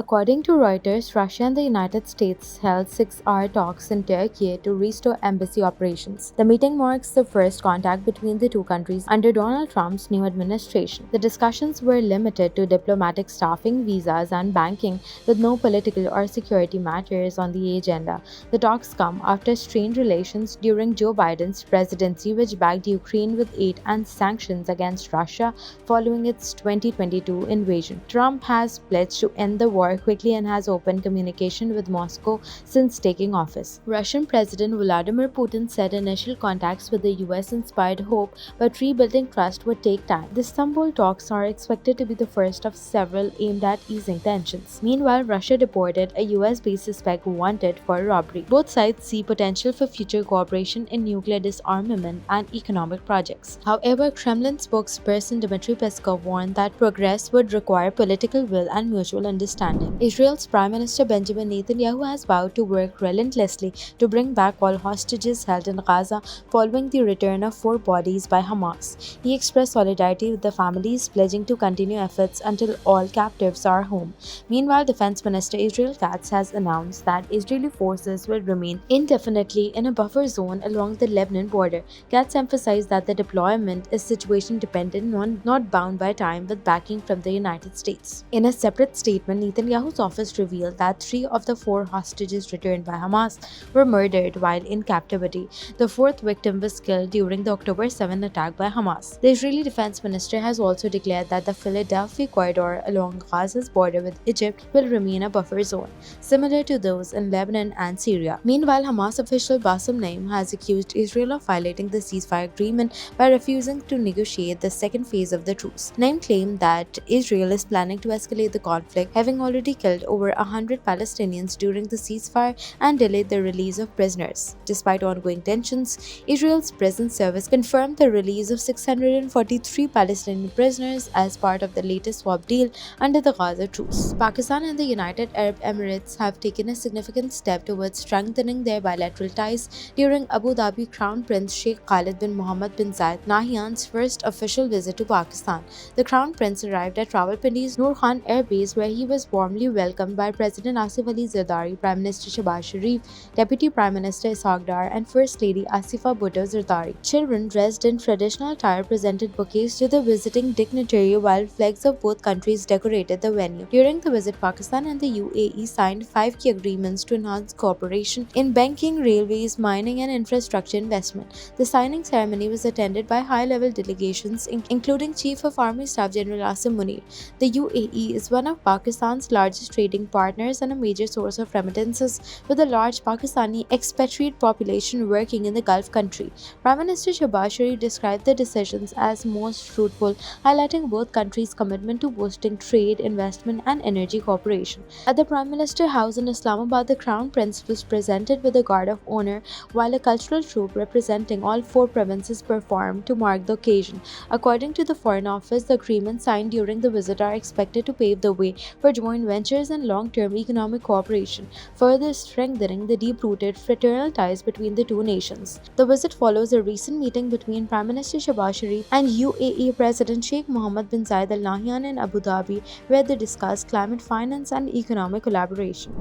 According to Reuters, Russia and the United States held 6-hour talks in Turkey to restore embassy operations. The meeting marks the first contact between the two countries under Donald Trump's new administration. The discussions were limited to diplomatic staffing, visas, and banking, with no political or security matters on the agenda. The talks come after strained relations during Joe Biden's presidency, which backed Ukraine with aid and sanctions against Russia following its 2022 invasion. Trump has pledged to end the war quickly and has opened communication with Moscow since taking office. Russian President Vladimir Putin said initial contacts with the US inspired hope, but rebuilding trust would take time. The Istanbul talks are expected to be the first of several aimed at easing tensions. Meanwhile, Russia deported a US-based suspect wanted for robbery. Both sides see potential for future cooperation in nuclear disarmament and economic projects. However, Kremlin spokesperson Dmitry Peskov warned that progress would require political will and mutual understanding. Israel's Prime Minister Benjamin Netanyahu has vowed to work relentlessly to bring back all hostages held in Gaza following the return of 4 bodies by Hamas. He expressed solidarity with the families, pledging to continue efforts until all captives are home. Meanwhile, Defense Minister Israel Katz has announced that Israeli forces will remain indefinitely in a buffer zone along the Lebanon border. Katz emphasized that the deployment is situation dependent, not bound by time, with backing from the United States. In a separate statement, Netanyahu's office revealed that 3 of the 4 hostages returned by Hamas were murdered while in captivity. The 4th victim was killed during the October 7 attack by Hamas. The Israeli defense minister has also declared that the Philadelphia corridor along Gaza's border with Egypt will remain a buffer zone, similar to those in Lebanon and Syria. Meanwhile, Hamas official Bassem Naim has accused Israel of violating the ceasefire agreement by refusing to negotiate the second phase of the truce. Naim claimed that Israel is planning to escalate the conflict, having already killed over 100 Palestinians during the ceasefire and delayed the release of prisoners. Despite ongoing tensions, Israel's prison service confirmed the release of 643 Palestinian prisoners as part of the latest swap deal under the Gaza truce. Pakistan and the United Arab Emirates have taken a significant step towards strengthening their bilateral ties during Abu Dhabi Crown Prince Sheikh Khalid bin Mohammed bin Zayed Al Nahyan's first official visit to Pakistan. The Crown Prince arrived at Rawalpindi's Noor Khan Air Base, where he was warmly welcomed by President Asif Ali Zardari, Prime Minister Shehbaz Sharif, Deputy Prime Minister Ishaq Dar, and First Lady Asifa Bhutto Zardari. Children dressed in traditional attire presented bouquets to the visiting dignitary, while flags of both countries decorated the venue. During the visit, Pakistan and the UAE signed 5 key agreements to enhance cooperation in banking, railways, mining, and infrastructure investment. The signing ceremony was attended by high-level delegations, including Chief of Army Staff General Asim Munir. The UAE is one of Pakistan's largest trading partners and a major source of remittances, with a large Pakistani expatriate population working in the Gulf country. Prime Minister Shehbaz Sharif described the decisions as most fruitful, highlighting both countries' commitment to boosting trade, investment, and energy cooperation. At the Prime Minister House in Islamabad, the Crown Prince was presented with a guard of honor, while a cultural troupe representing all 4 provinces performed to mark the occasion. According to the Foreign Office, the agreements signed during the visit are expected to pave the way for joint ventures and long-term economic cooperation, further strengthening the deep-rooted fraternal ties between the two nations. The visit follows a recent meeting between Prime Minister Shehbaz Sharif and UAE President Sheikh Mohammed bin Zayed Al Nahyan in Abu Dhabi, where they discussed climate finance and economic collaboration.